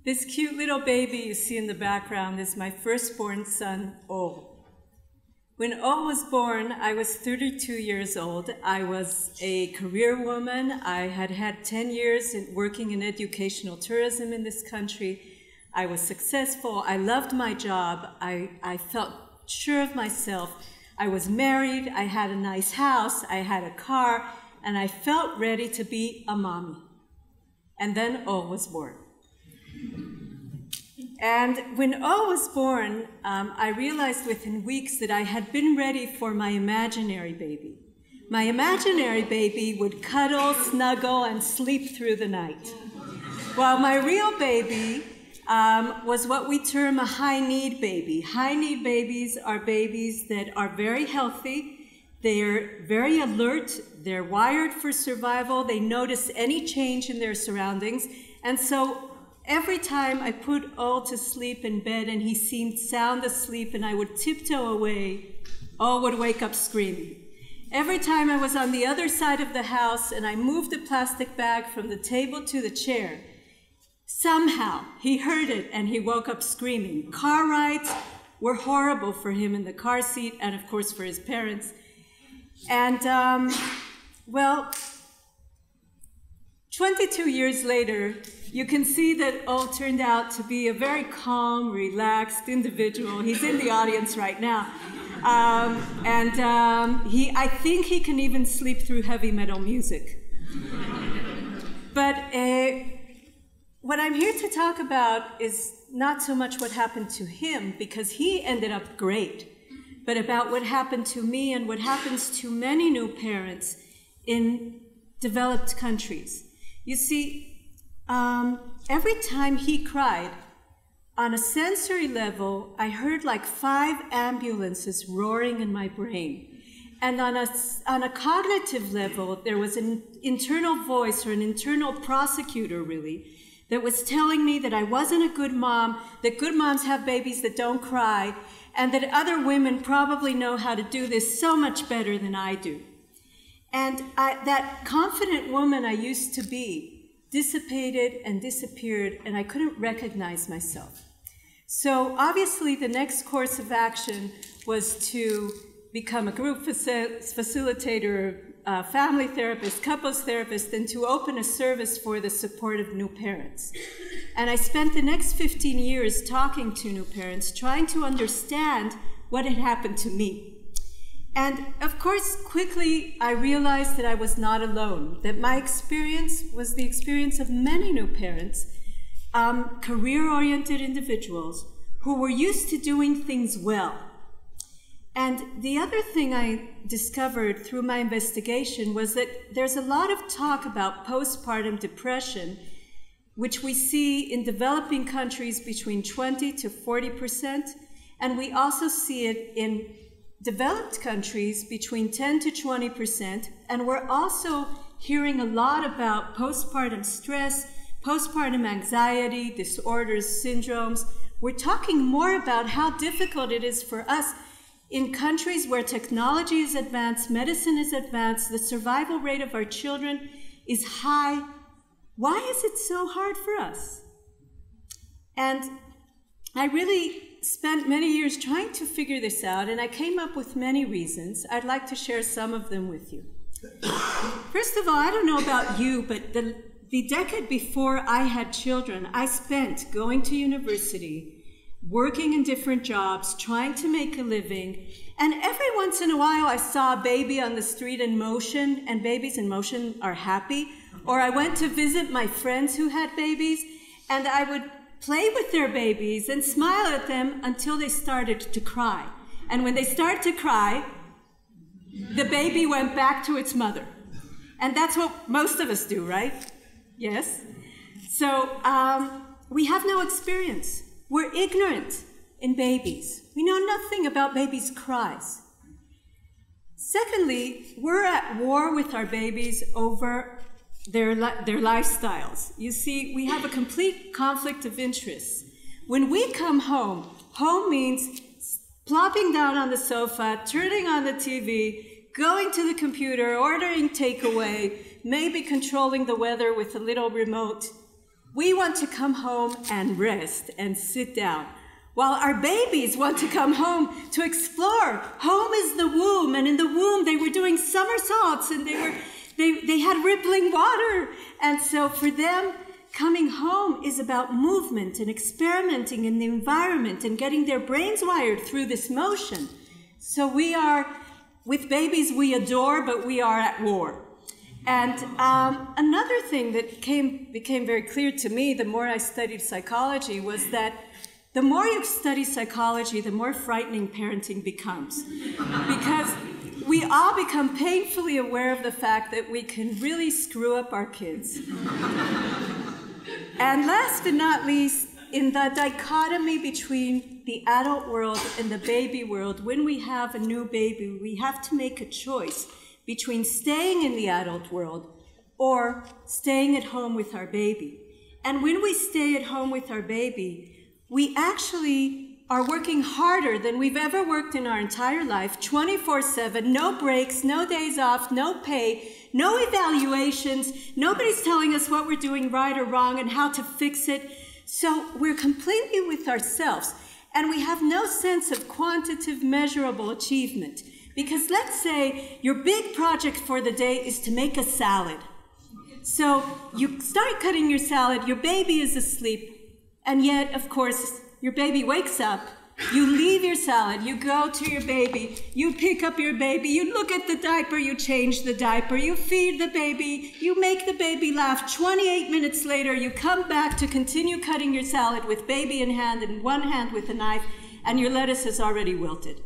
This cute little baby you see in the background is my firstborn son, O. When O was born, I was 32 years old. I was a career woman. I had had 10 years working in educational tourism in this country. I was successful. I loved my job. I felt sure of myself. I was married. I had a nice house. I had a car. And I felt ready to be a mommy. And then O was born. And when O was born, I realized within weeks that I had been ready for my imaginary baby. My imaginary baby would cuddle, snuggle, and sleep through the night. While my real baby was what we term a high-need baby. High-need babies are babies that are very healthy. They're very alert. They're wired for survival. They notice any change in their surroundings. And so every time I put O to sleep in bed and he seemed sound asleep and I would tiptoe away, O would wake up screaming. Every time I was on the other side of the house and I moved the plastic bag from the table to the chair, somehow he heard it and he woke up screaming. Car rides were horrible for him in the car seat and of course for his parents. And well, 22 years later, you can see that O turned out to be a very calm, relaxed individual. He's in the audience right now. I think he can even sleep through heavy metal music. But what I'm here to talk about is not so much what happened to him, because he ended up great, but about what happened to me and what happens to many new parents in developed countries. You see, every time he cried, on a sensory level, I heard like 5 ambulances roaring in my brain. And on a cognitive level, there was an internal voice, or an internal prosecutor really, that was telling me that I wasn't a good mom, that good moms have babies that don't cry, and that other women probably know how to do this so much better than I do. And that confident woman I used to be dissipated and disappeared, and I couldn't recognize myself. So obviously the next course of action was to become a group facilitator, family therapist, couples therapist, and to open a service for the support of new parents. And I spent the next 15 years talking to new parents, trying to understand what had happened to me. And of course, quickly, I realized that I was not alone, that my experience was the experience of many new parents, career-oriented individuals who were used to doing things well. And the other thing I discovered through my investigation was that there's a lot of talk about postpartum depression, which we see in developing countries between 20 to 40%, and we also see it in developed countries between 10 to 20%, and we're also hearing a lot about postpartum stress, postpartum anxiety, disorders, syndromes. We're talking more about how difficult it is for us in countries where technology is advanced, medicine is advanced, the survival rate of our children is high. Why is it so hard for us? And I really spent many years trying to figure this out, and I came up with many reasons. I'd like to share some of them with you. First of all, I don't know about you, but the decade before I had children, I spent going to university, working in different jobs, trying to make a living, and every once in a while I saw a baby on the street in motion, and babies in motion are happy, or I went to visit my friends who had babies, and I would play with their babies and smile at them until they started to cry. And when they started to cry, the baby went back to its mother. And that's what most of us do, right? Yes? So we have no experience. We're ignorant in babies. We know nothing about babies' cries. Secondly, we're at war with our babies over their lifestyles. You see, we have a complete conflict of interests. When we come home, home means plopping down on the sofa, turning on the TV, going to the computer, ordering takeaway, maybe controlling the weather with a little remote. We want to come home and rest and sit down, while our babies want to come home to explore. Home is the womb, and in the womb they were doing somersaults, and they had rippling water. And so for them, coming home is about movement and experimenting in the environment and getting their brains wired through this motion. So we are, with babies we adore, but we are at war. And another thing that became very clear to me the more I studied psychology was that the more you study psychology, the more frightening parenting becomes. Because we all become painfully aware of the fact that we can really screw up our kids. And last but not least, in the dichotomy between the adult world and the baby world, when we have a new baby, we have to make a choice between staying in the adult world or staying at home with our baby. And when we stay at home with our baby, we actually are working harder than we've ever worked in our entire life, 24/7, no breaks, no days off, no pay, no evaluations. Nobody's telling us what we're doing right or wrong and how to fix it. So we're completely with ourselves, and we have no sense of quantitative, measurable achievement. Because let's say your big project for the day is to make a salad. So you start cutting your salad, your baby is asleep, and yet, of course, your baby wakes up, you leave your salad, you go to your baby, you pick up your baby, you look at the diaper, you change the diaper, you feed the baby, you make the baby laugh. 28 minutes later, you come back to continue cutting your salad with baby in hand and one hand with a knife, and your lettuce has already wilted.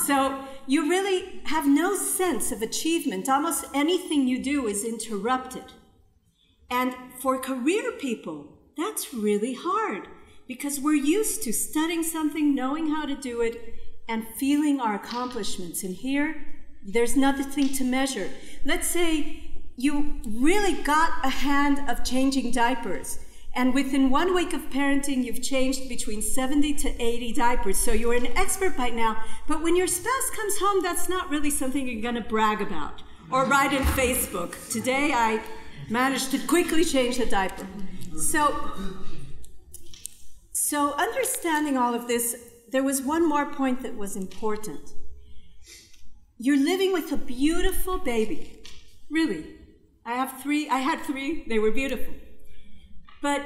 So you really have no sense of achievement. Almost anything you do is interrupted. And for career people, that's really hard, because we're used to studying something, knowing how to do it, and feeling our accomplishments. And here, there's nothing to measure. Let's say you really got a hand of changing diapers, and within 1 week of parenting, you've changed between 70 to 80 diapers. So you're an expert by now, but when your spouse comes home, that's not really something you're gonna brag about or write in Facebook. Today, I managed to quickly change the diaper. So understanding all of this, there was one more point that was important. You're living with a beautiful baby. Really. I had three, they were beautiful. But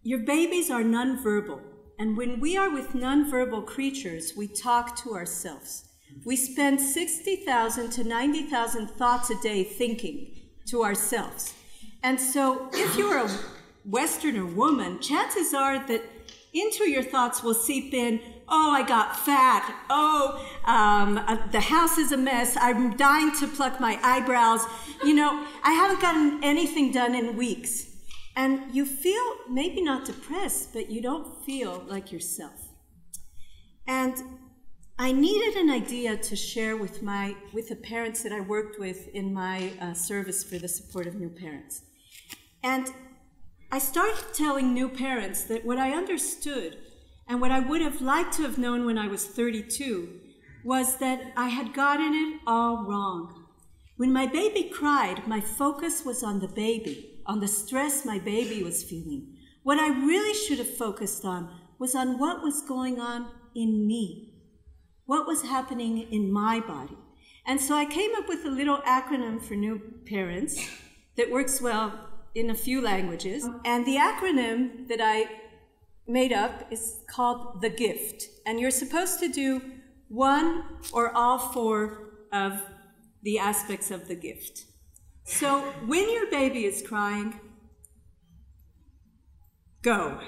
your babies are nonverbal. And when we are with nonverbal creatures, we talk to ourselves. We spend 60,000 to 90,000 thoughts a day thinking to ourselves. And so if you're a Westerner woman, chances are that into your thoughts will seep in, oh, I got fat, oh, the house is a mess, I'm dying to pluck my eyebrows, you know, I haven't gotten anything done in weeks. And you feel maybe not depressed, but you don't feel like yourself. And I needed an idea to share with the parents that I worked with in my service for the support of new parents. And I started telling new parents that what I understood and what I would have liked to have known when I was 32 was that I had gotten it all wrong. When my baby cried, my focus was on the baby, on the stress my baby was feeling. What I really should have focused on was on what was going on in me, what was happening in my body. And so I came up with a little acronym for new parents that works well in a few languages. And the acronym that I made up is called the GIFT. And you're supposed to do one or all four of the aspects of the GIFT. So when your baby is crying, go.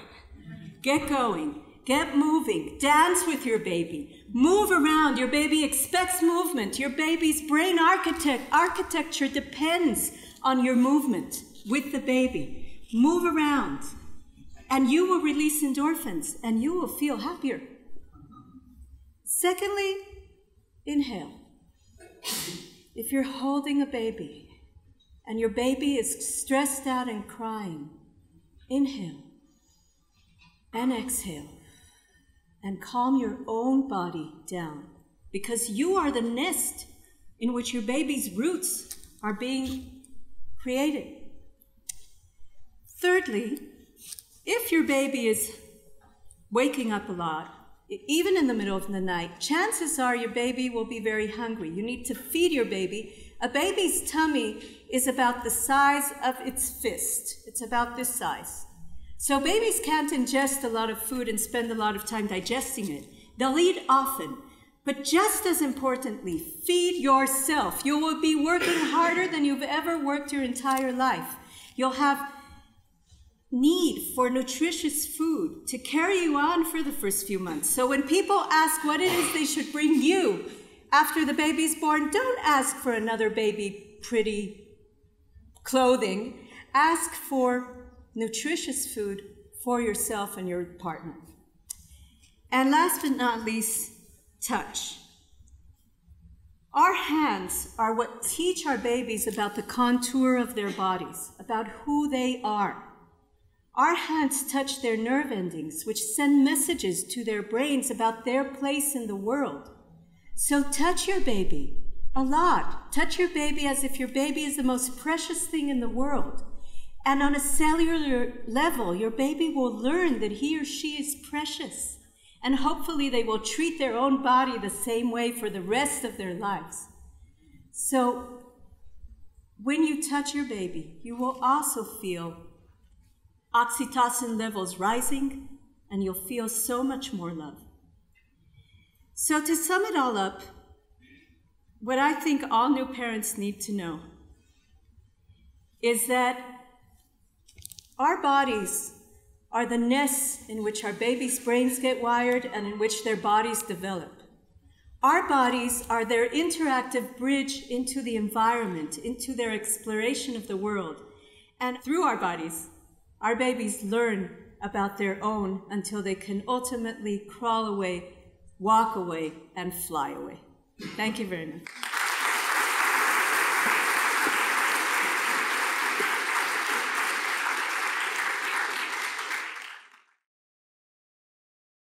Get going. Get moving. Dance with your baby. Move around. Your baby expects movement. Your baby's brain architecture depends on your movement with the baby. Move around. And you will release endorphins and you will feel happier. Secondly, inhale. If you're holding a baby and your baby is stressed out and crying, inhale and exhale and calm your own body down, because you are the nest in which your baby's roots are being created. Thirdly, if your baby is waking up a lot, even in the middle of the night, chances are your baby will be very hungry. You need to feed your baby. A baby's tummy is about the size of its fist. It's about this size. So babies can't ingest a lot of food and spend a lot of time digesting it. They'll eat often. But just as importantly, feed yourself. You will be working harder than you've ever worked your entire life. You'll have need for nutritious food to carry you on for the first few months. So when people ask what it is they should bring you after the baby's born, don't ask for another baby pretty clothing. Ask for nutritious food for yourself and your partner. And last but not least, touch. Our hands are what teach our babies about the contour of their bodies, about who they are. Our hands touch their nerve endings, which send messages to their brains about their place in the world. So touch your baby a lot. Touch your baby as if your baby is the most precious thing in the world. And on a cellular level, your baby will learn that he or she is precious. And hopefully they will treat their own body the same way for the rest of their lives. So when you touch your baby, you will also feel oxytocin levels rising, and you'll feel so much more love. So to sum it all up, what I think all new parents need to know is that our bodies are the nests in which our babies' brains get wired and in which their bodies develop. Our bodies are their interactive bridge into the environment, into their exploration of the world. And through our bodies, our babies learn about their own until they can ultimately crawl away, walk away, and fly away. Thank you very much.